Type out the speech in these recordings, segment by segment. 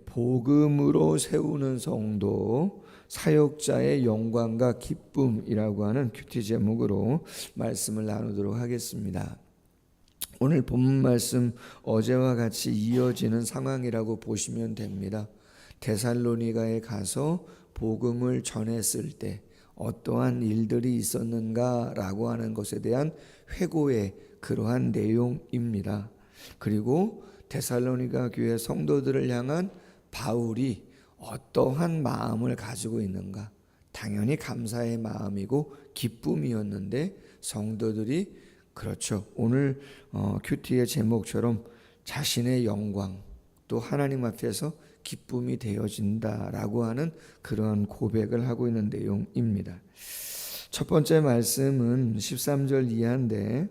복음으로 세우는 성도, 사역자의 영광과 기쁨이라고 하는 큐티 제목으로 말씀을 나누도록 하겠습니다. 오늘 본문 말씀 어제와 같이 이어지는 상황이라고 보시면 됩니다. 데살로니가에 가서 복음을 전했을 때 어떠한 일들이 있었는가라고 하는 것에 대한 회고의 그러한 내용입니다. 그리고 데살로니가 교회 성도들을 향한 바울이 어떠한 마음을 가지고 있는가? 당연히 감사의 마음이고 기쁨이었는데 성도들이 그렇죠. 오늘 큐티의 제목처럼 자신의 영광 또 하나님 앞에서 기쁨이 되어진다라고 하는 그러한 고백을 하고 있는 내용입니다. 첫 번째 말씀은 13절 이하인데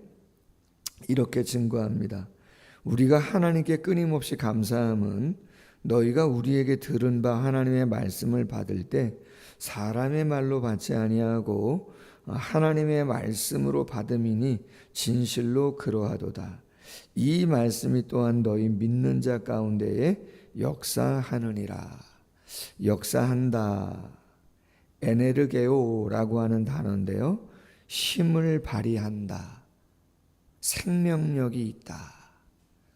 이렇게 증거합니다. 우리가 하나님께 끊임없이 감사함은 너희가 우리에게 들은 바 하나님의 말씀을 받을 때 사람의 말로 받지 아니하고 하나님의 말씀으로 받음이니 진실로 그러하도다. 이 말씀이 또한 너희 믿는 자 가운데에 역사하느니라. 역사한다. 에네르게오라고 하는 단어인데요. 힘을 발휘한다. 생명력이 있다.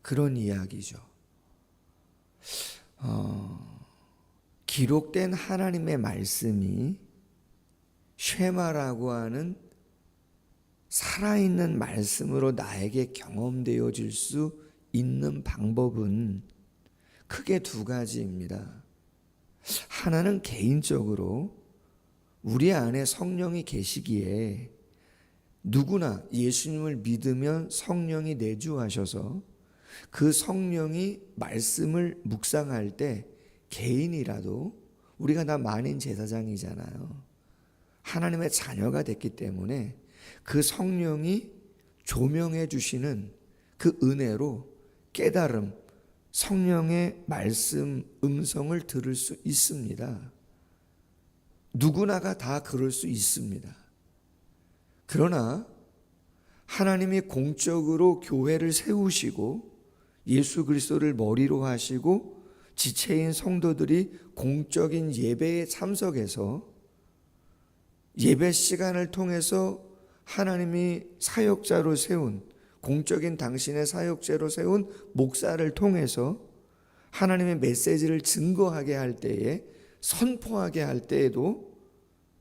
그런 이야기죠. 기록된 하나님의 말씀이 쉐마라고 하는 살아있는 말씀으로 나에게 경험되어질 수 있는 방법은 크게 두 가지입니다. 하나는 개인적으로 우리 안에 성령이 계시기에 누구나 예수님을 믿으면 성령이 내주하셔서 그 성령이 말씀을 묵상할 때 개인이라도 우리가 다 만인 제사장이잖아요. 하나님의 자녀가 됐기 때문에 그 성령이 조명해 주시는 그 은혜로 깨달음, 성령의 말씀 음성을 들을 수 있습니다. 누구나가 다 그럴 수 있습니다. 그러나 하나님이 공적으로 교회를 세우시고 예수 그리스도를 머리로 하시고 지체인 성도들이 공적인 예배에 참석해서 예배 시간을 통해서 하나님이 사역자로 세운 공적인 당신의 사역자로 세운 목사를 통해서 하나님의 메시지를 증거하게 할 때에 선포하게 할 때에도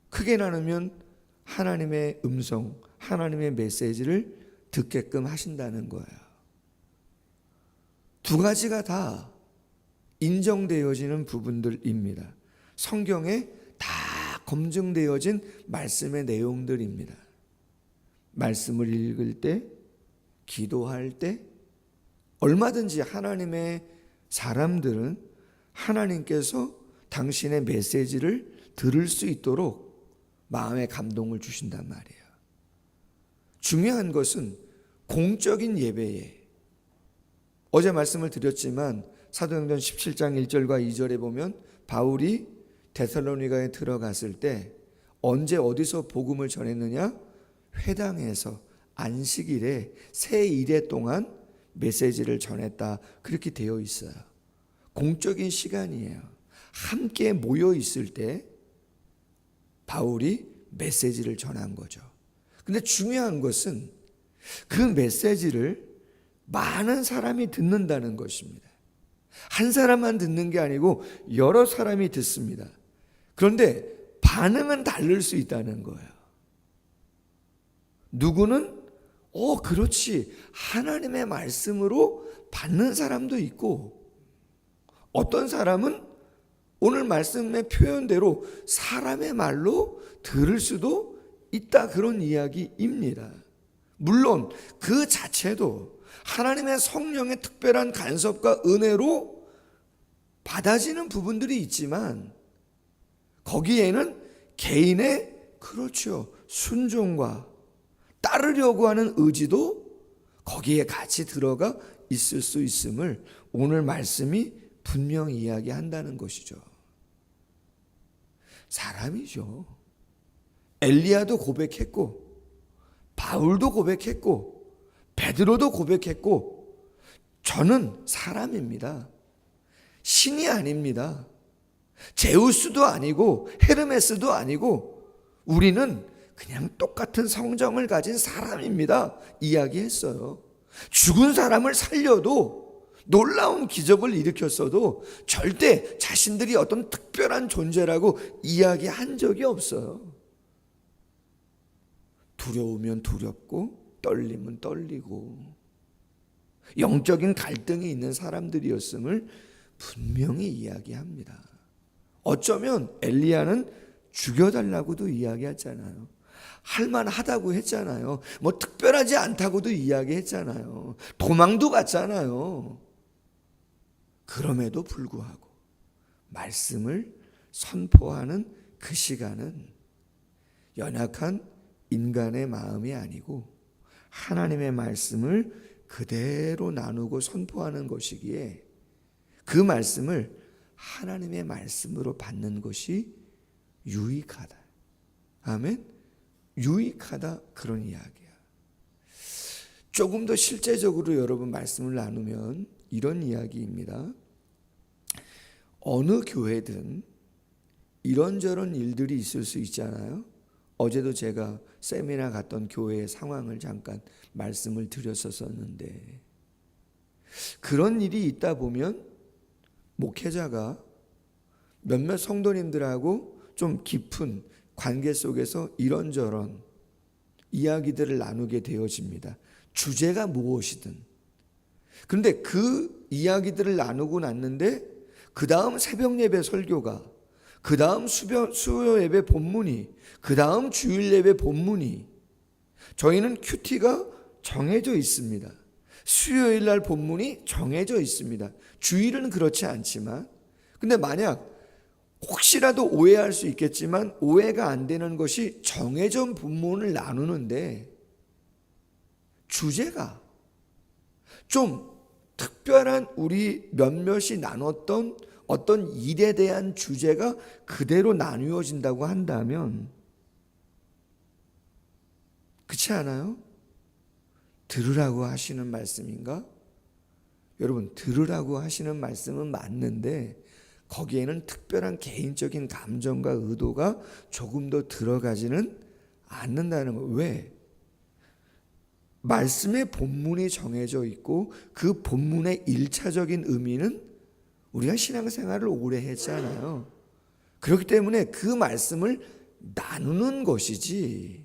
크게 나누면 하나님의 음성, 하나님의 메시지를 듣게끔 하신다는 거예요. 두 가지가 다 인정되어지는 부분들입니다. 성경에 다 검증되어진 말씀의 내용들입니다. 말씀을 읽을 때, 기도할 때 얼마든지 하나님의 사람들은 하나님께서 당신의 메시지를 들을 수 있도록 마음의 감동을 주신단 말이에요. 중요한 것은 공적인 예배에 어제 말씀을 드렸지만 사도행전 17장 1절과 2절에 보면 바울이 데살로니가에 들어갔을 때 언제 어디서 복음을 전했느냐? 회당에서 안식일에 새 일회 동안 메시지를 전했다. 그렇게 되어 있어요. 공적인 시간이에요. 함께 모여 있을 때 바울이 메시지를 전한 거죠. 근데 중요한 것은 그 메시지를 많은 사람이 듣는다는 것입니다. 한 사람만 듣는 게 아니고 여러 사람이 듣습니다. 그런데 반응은 다를 수 있다는 거예요. 누구는 그렇지 하나님의 말씀으로 받는 사람도 있고 어떤 사람은 오늘 말씀의 표현대로 사람의 말로 들을 수도 있다 그런 이야기입니다. 물론 그 자체도 하나님의 성령의 특별한 간섭과 은혜로 받아지는 부분들이 있지만 거기에는 개인의 그렇죠 순종과 따르려고 하는 의지도 거기에 같이 들어가 있을 수 있음을 오늘 말씀이 분명히 이야기한다는 것이죠. 사람이죠. 엘리야도 고백했고 바울도 고백했고 베드로도 고백했고 저는 사람입니다. 신이 아닙니다. 제우스도 아니고 헤르메스도 아니고 우리는 그냥 똑같은 성정을 가진 사람입니다. 이야기했어요. 죽은 사람을 살려도 놀라운 기적을 일으켰어도 절대 자신들이 어떤 특별한 존재라고 이야기한 적이 없어요. 두려우면 두렵고 떨리면 떨리고 영적인 갈등이 있는 사람들이었음을 분명히 이야기합니다. 어쩌면 엘리야는 죽여달라고도 이야기했잖아요. 할만하다고 했잖아요. 뭐 특별하지 않다고도 이야기했잖아요. 도망도 갔잖아요. 그럼에도 불구하고 말씀을 선포하는 그 시간은 연약한 인간의 마음이 아니고 하나님의 말씀을 그대로 나누고 선포하는 것이기에 그 말씀을 하나님의 말씀으로 받는 것이 유익하다. 아멘. 유익하다, 그런 이야기야. 조금 더 실제적으로 여러분 말씀을 나누면 이런 이야기입니다. 어느 교회든 이런저런 일들이 있을 수 있잖아요. 어제도 제가 세미나 갔던 교회의 상황을 잠깐 말씀을 드렸었는데, 그런 일이 있다 보면 목회자가 몇몇 성도님들하고 좀 깊은 관계 속에서 이런저런 이야기들을 나누게 되어집니다. 주제가 무엇이든. 그런데 그 이야기들을 나누고 났는데 그 다음 새벽 예배 설교가, 그 다음 수요 예배 본문이, 그 다음 주일 예배 본문이, 저희는 큐티가 정해져 있습니다. 수요일 날 본문이 정해져 있습니다. 주일은 그렇지 않지만, 근데 만약 혹시라도 오해할 수 있겠지만 오해가 안 되는 것이 정해진 본문을 나누는데 주제가 좀 특별한 우리 몇몇이 나눴던 어떤 일에 대한 주제가 그대로 나누어진다고 한다면, 그렇지 않아요? 들으라고 하시는 말씀인가? 여러분, 들으라고 하시는 말씀은 맞는데 거기에는 특별한 개인적인 감정과 의도가 조금 더 들어가지는 않는다는 거예요. 왜? 말씀의 본문이 정해져 있고 그 본문의 1차적인 의미는 우리가 신앙생활을 오래 했잖아요. 그렇기 때문에 그 말씀을 나누는 것이지,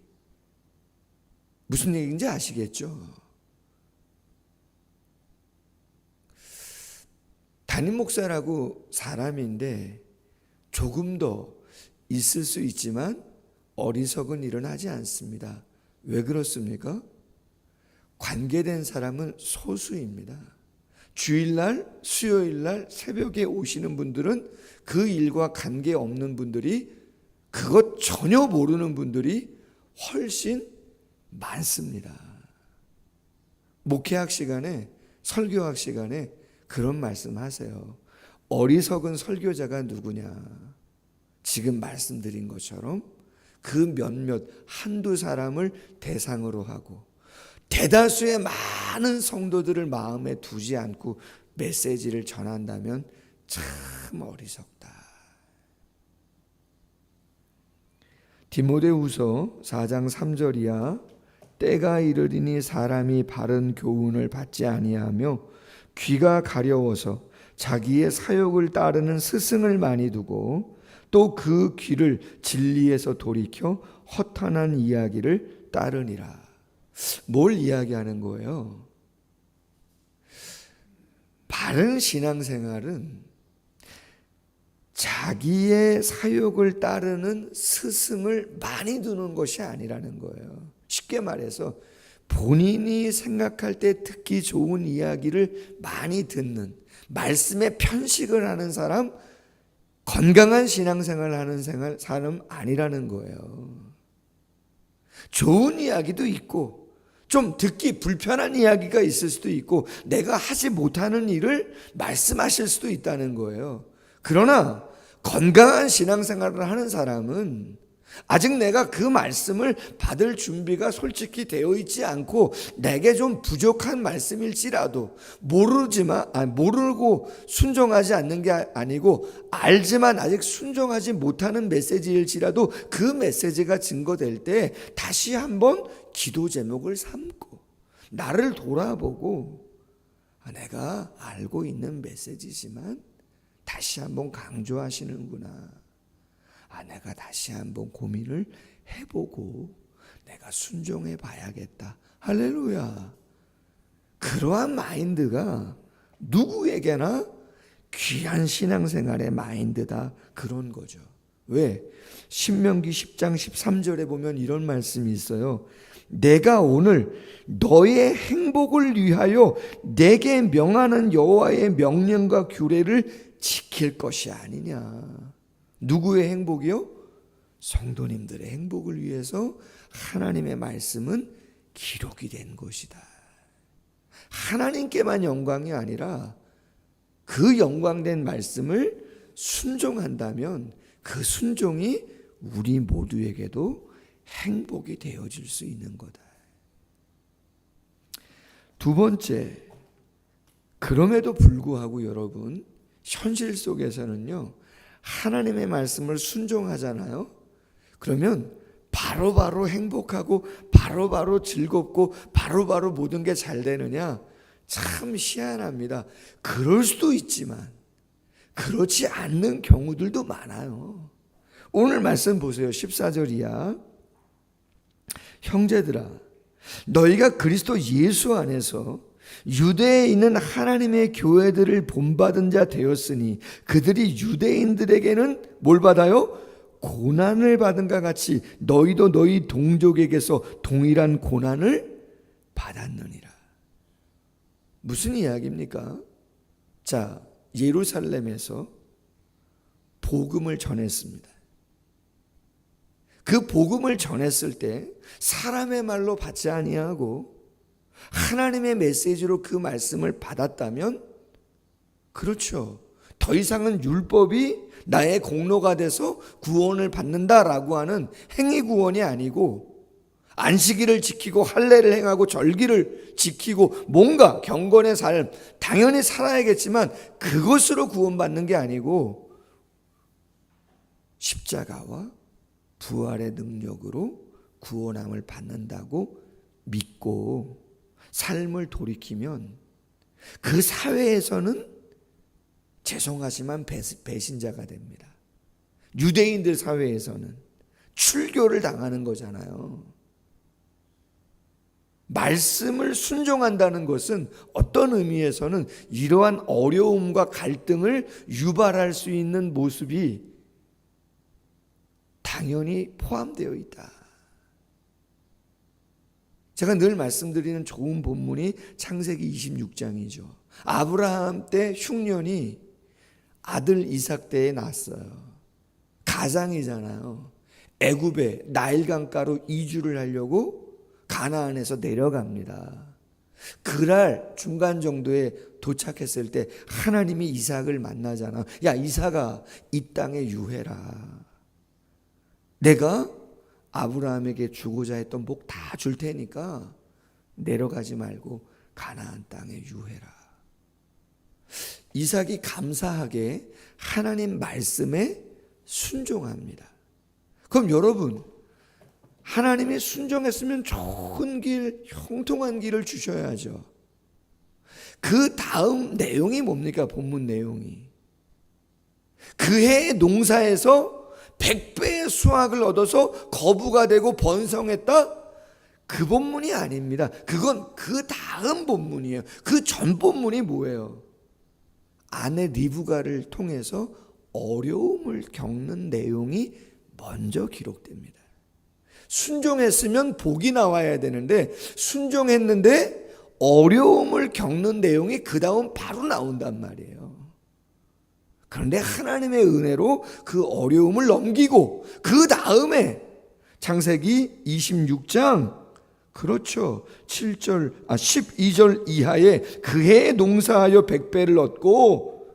무슨 얘기인지 아시겠죠? 담임 목사라고 사람인데 조금 더 있을 수 있지만 어리석은 일은 하지 않습니다. 왜 그렇습니까? 관계된 사람은 소수입니다. 주일날, 수요일날 새벽에 오시는 분들은 그 일과 관계없는 분들이, 그것 전혀 모르는 분들이 훨씬 많습니다. 목회학 시간에, 설교학 시간에 그런 말씀하세요. 어리석은 설교자가 누구냐? 지금 말씀드린 것처럼 그 몇몇 한두 사람을 대상으로 하고 대다수의 많은 성도들을 마음에 두지 않고 메시지를 전한다면 참 어리석다. 디모데후서 4장 3절이야. 때가 이르리니 사람이 바른 교훈을 받지 아니하며 귀가 가려워서 자기의 사욕을 따르는 스승을 많이 두고 또 그 귀를 진리에서 돌이켜 허탄한 이야기를 따르니라. 뭘 이야기하는 거예요? 바른 신앙생활은 자기의 사욕을 따르는 스승을 많이 두는 것이 아니라는 거예요. 쉽게 말해서 본인이 생각할 때 듣기 좋은 이야기를 많이 듣는, 말씀에 편식을 하는 사람, 건강한 신앙생활을 하는 사람 아니라는 거예요. 좋은 이야기도 있고 좀 듣기 불편한 이야기가 있을 수도 있고 내가 하지 못하는 일을 말씀하실 수도 있다는 거예요. 그러나 건강한 신앙생활을 하는 사람은 아직 내가 그 말씀을 받을 준비가 솔직히 되어 있지 않고 내게 좀 부족한 말씀일지라도 모르고 순종하지 않는 게 아니고 알지만 아직 순종하지 못하는 메시지일지라도 그 메시지가 증거될 때 다시 한번 기도 제목을 삼고 나를 돌아보고 내가 알고 있는 메시지지만 다시 한번 강조하시는구나. 내가 다시 한번 고민을 해보고 내가 순종해 봐야겠다. 할렐루야. 그러한 마인드가 누구에게나 귀한 신앙생활의 마인드다. 그런 거죠. 왜? 신명기 10장 13절에 보면 이런 말씀이 있어요. 내가 오늘 너의 행복을 위하여 내게 명하는 여호와의 명령과 규례를 지킬 것이 아니냐. 누구의 행복이요? 성도님들의 행복을 위해서 하나님의 말씀은 기록이 된 것이다. 하나님께만 영광이 아니라 그 영광된 말씀을 순종한다면 그 순종이 우리 모두에게도 행복이 되어질 수 있는 거다. 두 번째, 그럼에도 불구하고 여러분, 현실 속에서는요, 하나님의 말씀을 순종하잖아요. 그러면 바로바로 행복하고 바로바로 즐겁고 바로바로 모든 게 잘 되느냐? 참 희한합니다. 그럴 수도 있지만 그렇지 않는 경우들도 많아요. 오늘 말씀 보세요. 14절 이하. 형제들아, 너희가 그리스도 예수 안에서 유대에 있는 하나님의 교회들을 본받은 자 되었으니 그들이 유대인들에게는 뭘 받아요? 고난을 받은가 같이 너희도 너희 동족에게서 동일한 고난을 받았느니라. 무슨 이야기입니까? 자, 예루살렘에서 복음을 전했습니다. 그 복음을 전했을 때 사람의 말로 받지 아니하고 하나님의 메시지로 그 말씀을 받았다면, 그렇죠, 더 이상은 율법이 나의 공로가 돼서 구원을 받는다라고 하는 행위 구원이 아니고 안식일을 지키고 할례를 행하고 절기를 지키고 뭔가 경건의 삶 당연히 살아야겠지만 그것으로 구원받는 게 아니고 십자가와 부활의 능력으로 구원함을 받는다고 믿고 삶을 돌이키면 그 사회에서는 죄송하지만 배신자가 됩니다. 유대인들 사회에서는 출교를 당하는 거잖아요. 말씀을 순종한다는 것은 어떤 의미에서는 이러한 어려움과 갈등을 유발할 수 있는 모습이 당연히 포함되어 있다. 제가 늘 말씀드리는 좋은 본문이 창세기 26장이죠. 아브라함 때 흉년이 아들 이삭 때에 났어요. 가장이잖아요. 애굽에 나일강가로 이주를 하려고 가나안에서 내려갑니다. 그날 중간 정도에 도착했을 때 하나님이 이삭을 만나잖아. 야, 이삭아, 이 땅에 유해라. 내가 아브라함에게 주고자 했던 복 다 줄 테니까 내려가지 말고 가나안 땅에 유해라. 이삭이 감사하게 하나님 말씀에 순종합니다. 그럼 여러분, 하나님이 순종했으면 좋은 길, 형통한 길을 주셔야죠. 그 다음 내용이 뭡니까? 본문 내용이. 그 해의 농사에서 100배의 수확을 얻어서 거부가 되고 번성했다? 그 본문이 아닙니다. 그건 그 다음 본문이에요. 그 전 본문이 뭐예요? 아내 리브가를 통해서 어려움을 겪는 내용이 먼저 기록됩니다. 순종했으면 복이 나와야 되는데 순종했는데 어려움을 겪는 내용이 그 다음 바로 나온단 말이에요. 그런데 하나님의 은혜로 그 어려움을 넘기고 그 다음에 창세기 26장, 그렇죠, 12절 이하에 그 해에 농사하여 100배를 얻고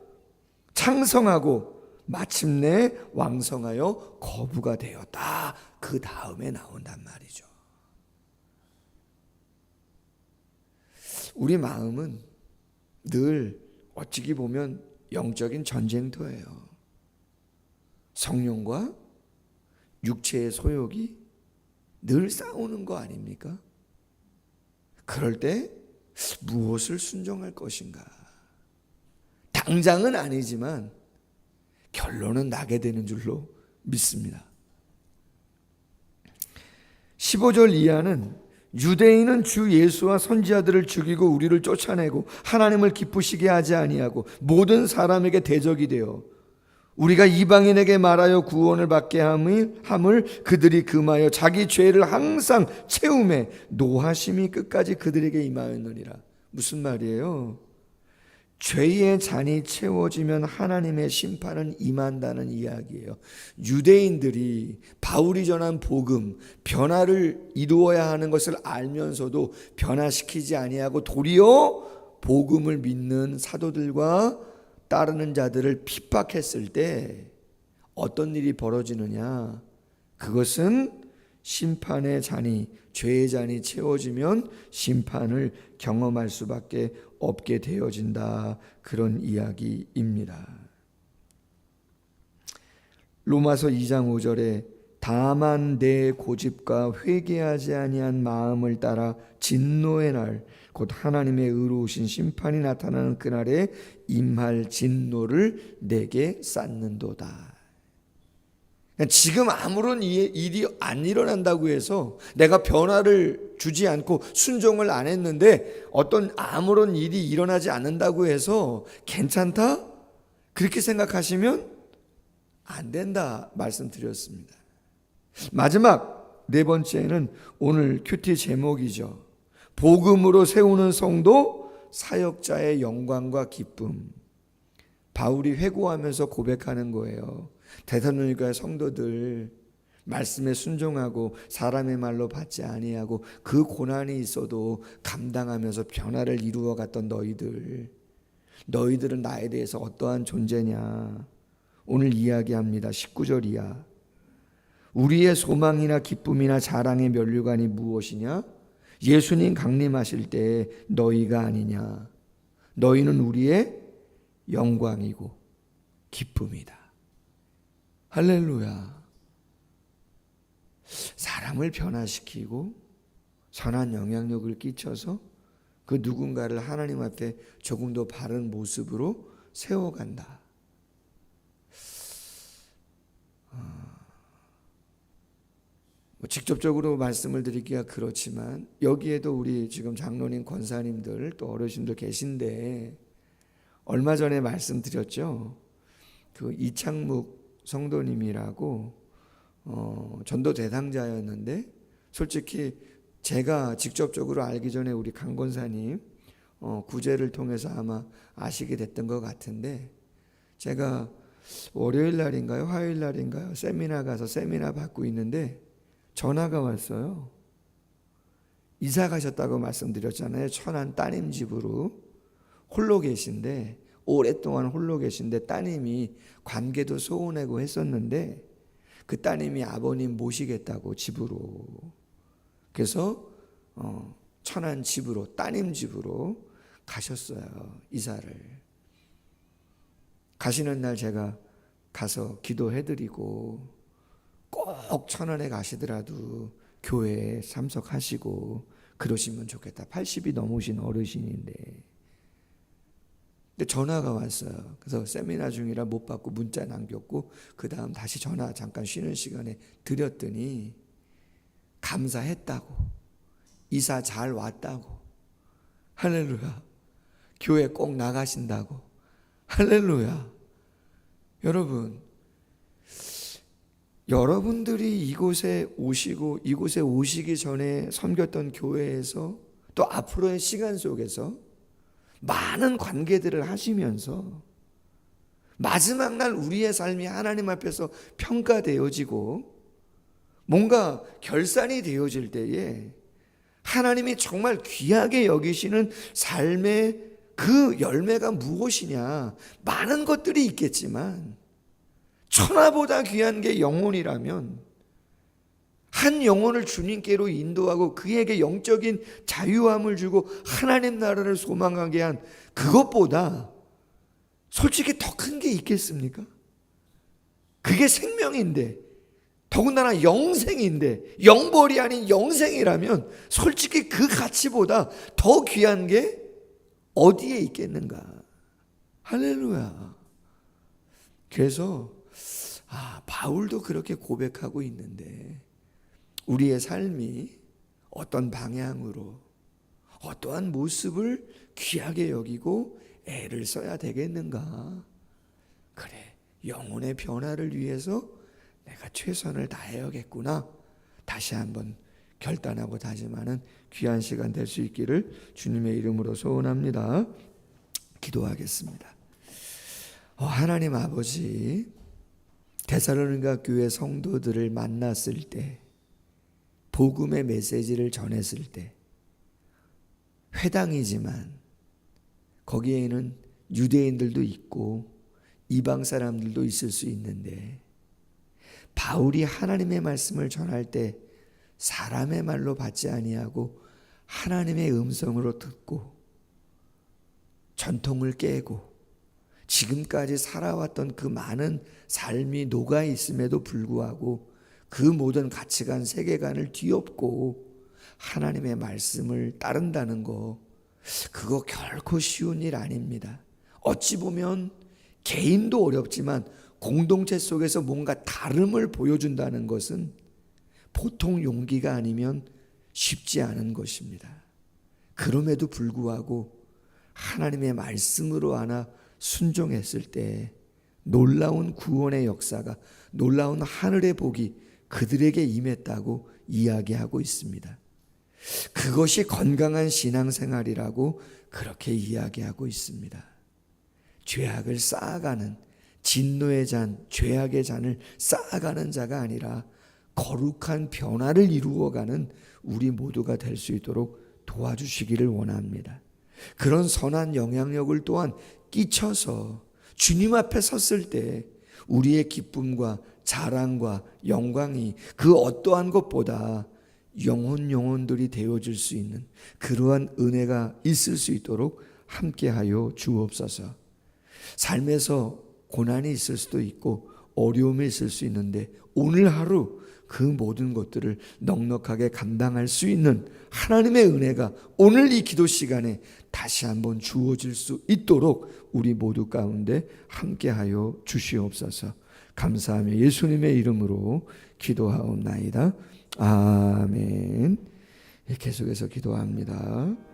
창성하고 마침내 왕성하여 거부가 되었다. 그 다음에 나온단 말이죠. 우리 마음은 늘 어찌기 보면 영적인 전쟁터예요. 성령과 육체의 소욕이 늘 싸우는 거 아닙니까? 그럴 때 무엇을 순종할 것인가? 당장은 아니지만 결론은 나게 되는 줄로 믿습니다. 15절 이하는 유대인은 주 예수와 선지자들을 죽이고 우리를 쫓아내고 하나님을 기쁘시게 하지 아니하고 모든 사람에게 대적이 되어 우리가 이방인에게 말하여 구원을 받게 함을 그들이 금하여 자기 죄를 항상 채우매 노하심이 끝까지 그들에게 임하였느니라. 무슨 말이에요? 죄의 잔이 채워지면 하나님의 심판은 임한다는 이야기예요. 유대인들이 바울이 전한 복음, 변화를 이루어야 하는 것을 알면서도 변화시키지 아니하고 도리어 복음을 믿는 사도들과 따르는 자들을 핍박했을 때 어떤 일이 벌어지느냐? 그것은 심판의 잔이, 죄의 잔이 채워지면 심판을 경험할 수밖에 없게 되어진다. 그런 이야기입니다. 로마서 2장 5절에 다만 내 고집과 회개하지 아니한 마음을 따라 진노의 날 곧 하나님의 의로우신 심판이 나타나는 그날에 임할 진노를 내게 쌓는도다. 지금 아무런 일이 안 일어난다고 해서 내가 변화를 주지 않고 순종을 안 했는데 어떤 아무런 일이 일어나지 않는다고 해서 괜찮다? 그렇게 생각하시면 안 된다 말씀드렸습니다. 마지막 네 번째는 오늘 큐티 제목이죠. 복음으로 세우는 성도, 사역자의 영광과 기쁨. 바울이 회고하면서 고백하는 거예요. 데살로니가 성도들, 말씀에 순종하고 사람의 말로 받지 아니하고 그 고난이 있어도 감당하면서 변화를 이루어 갔던 너희들은 나에 대해서 어떠한 존재냐. 오늘 이야기합니다. 19절 이하. 우리의 소망이나 기쁨이나 자랑의 면류관이 무엇이냐? 예수님 강림하실 때 너희가 아니냐. 너희는 우리의 영광이고 기쁨이다. 할렐루야. 사람을 변화시키고 선한 영향력을 끼쳐서 그 누군가를 하나님 앞에 조금 더 바른 모습으로 세워간다. 직접적으로 말씀을 드리기가 그렇지만 여기에도 우리 지금 장로님, 권사님들 또 어르신들 계신데 얼마 전에 말씀드렸죠. 그 이창묵 성도님이라고 전도 대상자였는데 솔직히 제가 직접적으로 알기 전에 우리 강 권사님 구제를 통해서 아마 아시게 됐던 것 같은데 제가 월요일 날인가요? 화요일 날인가요? 세미나 가서 세미나 받고 있는데 전화가 왔어요. 이사 가셨다고 말씀드렸잖아요. 천안 따님 집으로 홀로 계신데 오랫동안 홀로 계신데 따님이 관계도 소원하고 했었는데 그 따님이 아버님 모시겠다고 집으로 그래서 천안 집으로 따님 집으로 가셨어요. 이사를 가시는 날 제가 가서 기도해드리고 꼭 천안에 가시더라도 교회에 참석하시고 그러시면 좋겠다. 80이 넘으신 어르신인데 근데 전화가 왔어요. 그래서 세미나 중이라 못 받고 문자 남겼고 그 다음 다시 전화 잠깐 쉬는 시간에 드렸더니 감사했다고 이사 잘 왔다고 할렐루야 교회 꼭 나가신다고 할렐루야. 여러분들이 이곳에 오시고 이곳에 오시기 전에 섬겼던 교회에서 또 앞으로의 시간 속에서 많은 관계들을 하시면서 마지막 날 우리의 삶이 하나님 앞에서 평가되어지고 뭔가 결산이 되어질 때에 하나님이 정말 귀하게 여기시는 삶의 그 열매가 무엇이냐. 많은 것들이 있겠지만 천하보다 귀한 게 영혼이라면 한 영혼을 주님께로 인도하고 그에게 영적인 자유함을 주고 하나님 나라를 소망하게 한 그것보다 솔직히 더 큰 게 있겠습니까? 그게 생명인데, 더군다나 영생인데, 영벌이 아닌 영생이라면 솔직히 그 가치보다 더 귀한 게 어디에 있겠는가? 할렐루야. 그래서 바울도 그렇게 고백하고 있는데, 우리의 삶이 어떤 방향으로 어떠한 모습을 귀하게 여기고 애를 써야 되겠는가? 그래, 영혼의 변화를 위해서 내가 최선을 다해야겠구나. 다시 한번 결단하고 다짐하는 귀한 시간 될 수 있기를 주님의 이름으로 소원합니다. 기도하겠습니다. 하나님 아버지, 데살로니가 교회 성도들을 만났을 때, 복음의 메시지를 전했을 때, 회당이지만 거기에는 유대인들도 있고 이방 사람들도 있을 수 있는데, 바울이 하나님의 말씀을 전할 때 사람의 말로 받지 아니하고 하나님의 음성으로 듣고 전통을 깨고 지금까지 살아왔던 그 많은 삶이 녹아 있음에도 불구하고 그 모든 가치관, 세계관을 뒤엎고 하나님의 말씀을 따른다는 거, 그거 결코 쉬운 일 아닙니다. 어찌 보면 개인도 어렵지만 공동체 속에서 뭔가 다름을 보여준다는 것은 보통 용기가 아니면 쉽지 않은 것입니다. 그럼에도 불구하고 하나님의 말씀으로 하나 순종했을 때 놀라운 구원의 역사가, 놀라운 하늘의 복이 그들에게 임했다고 이야기하고 있습니다. 그것이 건강한 신앙생활이라고 그렇게 이야기하고 있습니다. 죄악을 쌓아가는, 진노의 잔, 죄악의 잔을 쌓아가는 자가 아니라 거룩한 변화를 이루어가는 우리 모두가 될 수 있도록 도와주시기를 원합니다. 그런 선한 영향력을 또한 끼쳐서 주님 앞에 섰을 때 우리의 기쁨과 자랑과 영광이 그 어떠한 것보다 영혼들이 되어줄 수 있는 그러한 은혜가 있을 수 있도록 함께하여 주옵소서. 삶에서 고난이 있을 수도 있고 어려움이 있을 수 있는데 오늘 하루 그 모든 것들을 넉넉하게 감당할 수 있는 하나님의 은혜가 오늘 이 기도 시간에 다시 한번 주어질 수 있도록 우리 모두 가운데 함께하여 주시옵소서. 감사하며 예수님의 이름으로 기도하옵나이다. 아멘. 계속해서 기도합니다.